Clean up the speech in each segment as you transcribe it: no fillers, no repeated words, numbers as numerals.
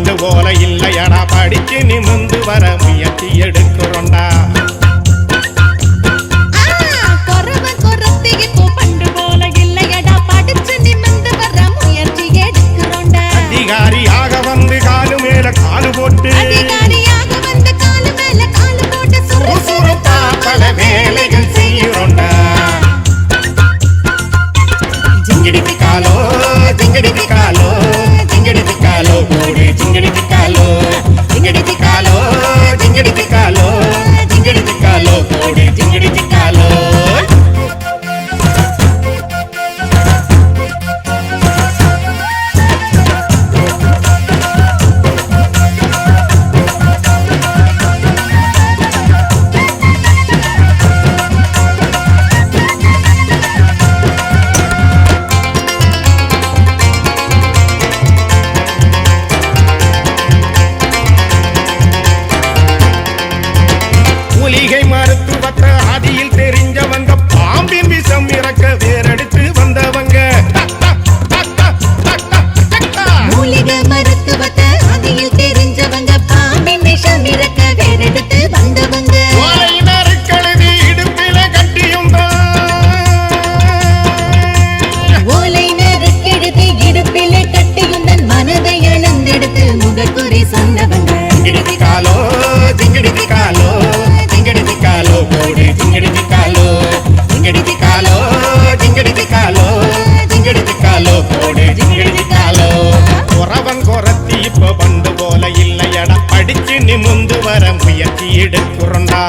பண்டு போல இல்லையடா படிச்சு நிமிந்து வர முயற்சி எடுக்கிறோண்டா அதிகாரியாக வந்து காலு மேல காலு போட்டு சுறுசுறுப்பா பல வேலைகள் செய்யறோண்டா ஜிங்கிடிக்கு காலோ ஜிங்கிடிக்கு காலோ ஜிங்கிடிக்கு காலோ போடு ஜிங்கிடிக்கு காலோ ஜிங்கிடிக்கு காலோ ஜிங்கிடிக்கு காலோ ஜிங்கிடிக்கு காலோ போடு ஜிங்கிடிக்கு காலோ மூலிகை மருத்துவத்தை ஆதியில் தெரிஞ்சவங்க பாம்பின் விஷம் இறக்க வேறெடுத்து வந்தவங்க மூலிகை மருத்துவத்தை ஆதியில் தெரிஞ்சவங்க பாம்பின் விஷம் இறக்க வேறெடுத்து வந்தவங்க ஓலையினருக்கழுதி இடுப்பில கட்டியும் ஓலையினருக்கெடுத்து இடுப்பில கட்டியும் தன் மனதை இழந்தெடுத்து முகக்குறி சொன்னவங்க ஜிங்கிடிக்கு காலோ ஜிங்கிடிக்கு காலோ ஜிங்கிடிக்கு காலோ போடு ஜிங்கிடிக்கு காலோ ஜிங்கிடிக்கு காலோ ஜிங்கிடிக்கு காலோ ஜிங்கிடிக்கு காலோ போடு ஜிங்கிடிக்கு காலோ குறவன் குறத்தி இப்ப பண்டு போல இல்லையடா படிச்சு நிமிந்து வர முயற்சி எடுக்கிறோண்டா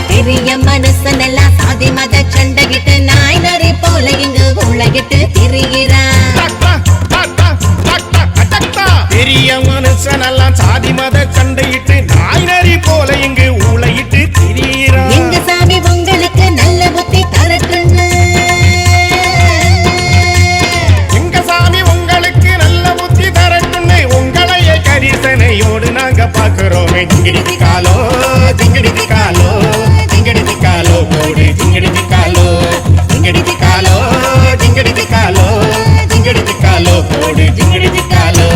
பெரிய மனுஷனெல்லாம் சாதி மத சண்டைகிட்டு நாய் நரி போல இங்கு உலகிட்டு திரிகிறான் பெரிய மனுஷனெல்லாம் சாதி மத சண்டையிட்டு நாய் நரி போல இங்கு ஊளையிட்டு திரிகிறான் எங்க சாமி உங்களுக்கு நல்ல புத்தி தரட்டுன்னு எங்க சாமி உங்களுக்கு நல்ல புத்தி தரட்டுன்னு உங்களைய கரிசனையோடு நாங்க பாக்குறோமே ஜிங்கிடிக்கு காலோ ஜிங்கிடிக்கு காலோ ஜிங்கிடிக்கு காலோ போடு ஜிங்கிடிக்கு காலோ ஜிங்கிடிக்கு காலோ ஜிங்கிடிக்கு காலோ ஜிங்கிடிக்கு காலோ போடு ஜிங்கிடிக்கு காலோ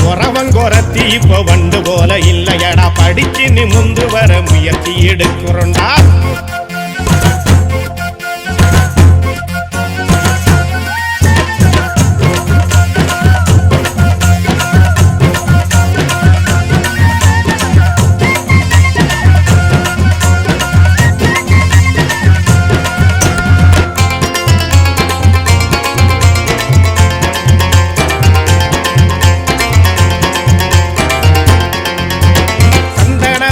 குறவன் குறத்தி இப்ப வண்டு போல இல்லையடா படிச்சு நிமிந்து வர முயற்சி எடுக்கிறோண்டா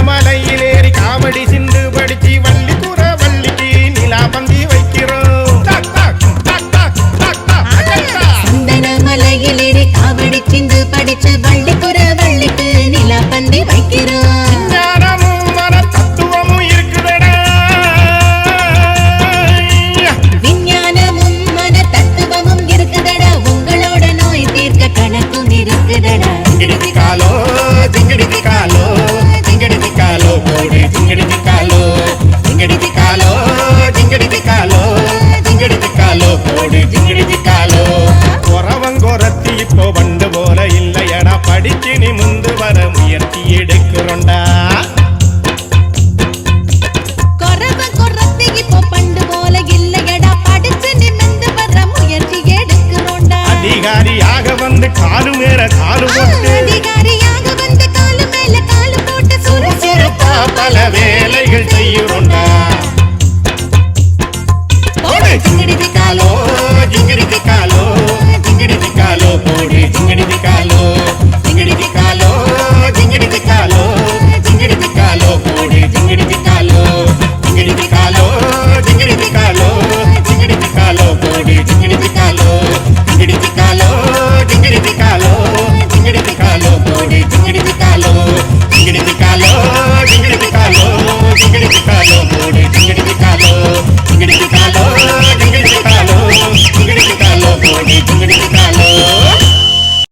மலையிலேறி காவடி சிந்து படிச்சு வள்ளி குற வள்ளிக்கு நிலா பந்தி வைக்கிறோம் சந்தன மலையிலேறி காவடி சிந்து படிச்ச வள்ளி குற வள்ளிக்கு நிலா பந்தி வைக்கிறோம் ஞானமும் மன தத்துவமும் இருக்குதடா விஞ்ஞானமும் மன தத்துவமும் இருக்குதடா உங்களோட நோய் தீர்க்க கணக்கும் இருக்குதடா ஜிங்கிடிக்கு காலோ ஜிங்கிடிக்கு காலோ ஜிங்கிடிக்கு காலோ போடு ஜிங்கிடிக்கு காலோ ஜிங்கிடிக்கு காலோ ஜிங்கிடிக்கு காலோ ஜிங்கிடிக்கு காலோ போடு ஜிங்கிடிக்கு காலோ குறவன் குறத்தி இப்போ வண்டு போல இல்லையடா படிச்சு நிமிந்து வர முயற்சி எடு